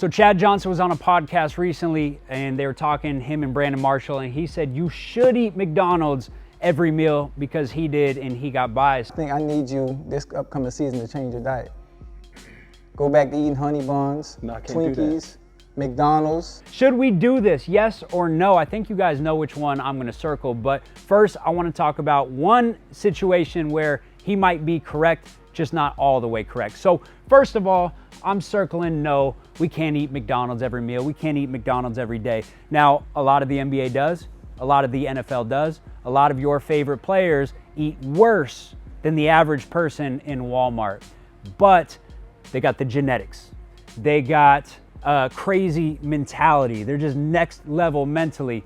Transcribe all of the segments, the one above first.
So Chad Johnson was on a podcast recently and they were talking, him and Brandon Marshall, and he said you should eat McDonald's every meal because he did and he got biased. I think I need you this upcoming season to change your diet. Go back to eating honey buns, Twinkies, McDonald's. Should we do this, yes or no? I think you guys know which one I'm gonna circle, but first I wanna talk about one situation where he might be correct, just not all the way correct. So first of all, I'm circling no, we can't eat McDonald's every meal. We can't eat McDonald's every day. Now, a lot of the NBA does, a lot of the NFL does, a lot of your favorite players eat worse than the average person in Walmart, but they got the genetics. They got a crazy mentality. They're just next level mentally.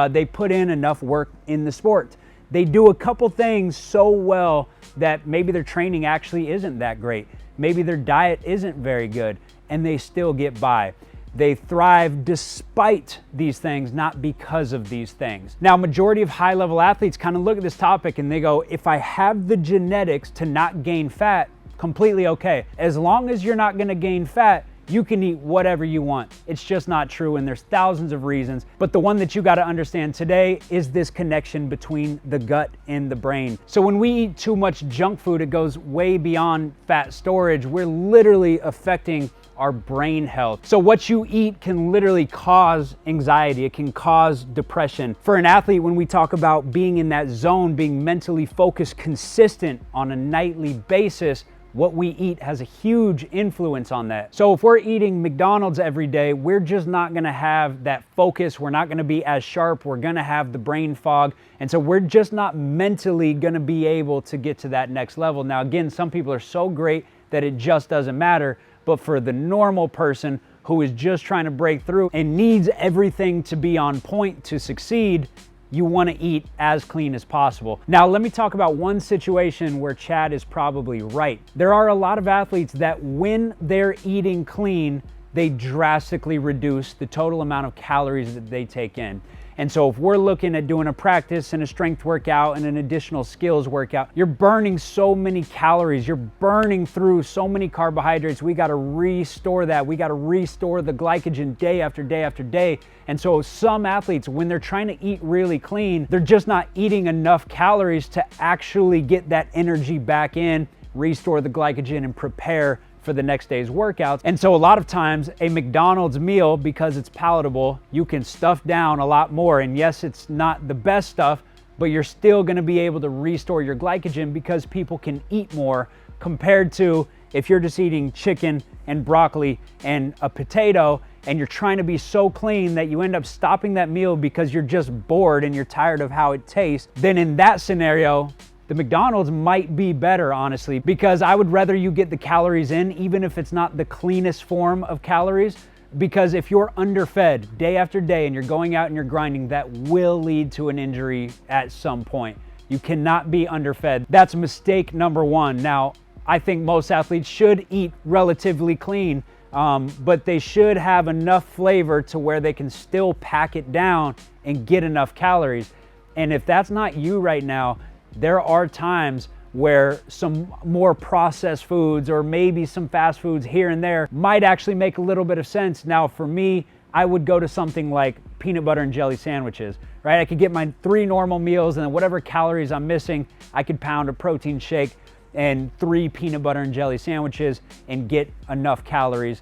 They put in enough work in the sport. They do a couple things so well that maybe their training actually isn't that great. Maybe their diet isn't very good and they still get by. They thrive despite these things, not because of these things. Now, majority of high-level athletes kind of look at this topic and they go, if I have the genetics to not gain fat, completely okay. As long as you're not gonna gain fat, you can eat whatever you want. It's just not true, and there's thousands of reasons. But the one that you gotta understand today is this connection between the gut and the brain. So when we eat too much junk food, it goes way beyond fat storage. We're literally affecting our brain health. So what you eat can literally cause anxiety. It can cause depression. For an athlete, when we talk about being in that zone, being mentally focused, consistent on a nightly basis, what we eat has a huge influence on that. So if we're eating McDonald's every day, we're just not gonna have that focus. We're not gonna be as sharp. We're gonna have the brain fog. And so we're just not mentally gonna be able to get to that next level. Now, again, some people are so great that it just doesn't matter. But for the normal person who is just trying to break through and needs everything to be on point to succeed, you want to eat as clean as possible. Now, let me talk about one situation where Chad is probably right. There are a lot of athletes that when they're eating clean, they drastically reduce the total amount of calories that they take in. And so if we're looking at doing a practice and a strength workout and an additional skills workout, you're burning so many calories, you're burning through so many carbohydrates. We got to restore that. We got to restore the glycogen day after day after day. And so some athletes, when they're trying to eat really clean, they're just not eating enough calories to actually get that energy back in, restore the glycogen, and prepare for the next day's workouts. And so a lot of times a McDonald's meal, because it's palatable, you can stuff down a lot more. And yes, it's not the best stuff, but you're still gonna be able to restore your glycogen because people can eat more compared to if you're just eating chicken and broccoli and a potato and you're trying to be so clean that you end up stopping that meal because you're just bored and you're tired of how it tastes. Then in that scenario, the McDonald's might be better, honestly, because I would rather you get the calories in, even if it's not the cleanest form of calories, because if you're underfed day after day and you're going out and you're grinding, that will lead to an injury at some point. You cannot be underfed. That's mistake number one. Now, I think most athletes should eat relatively clean, but they should have enough flavor to where they can still pack it down and get enough calories. And if that's not you right now, there are times where some more processed foods or maybe some fast foods here and there might actually make a little bit of sense. Now, for me, I would go to something like peanut butter and jelly sandwiches, right? I could get my 3 normal meals and then whatever calories I'm missing, I could pound a protein shake and 3 peanut butter and jelly sandwiches and get enough calories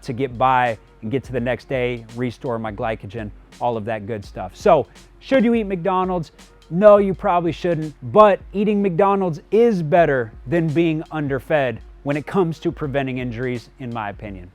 to get by and get to the next day, restore my glycogen, all of that good stuff. So, should you eat McDonald's? No, you probably shouldn't, but eating McDonald's is better than being underfed when it comes to preventing injuries, in my opinion.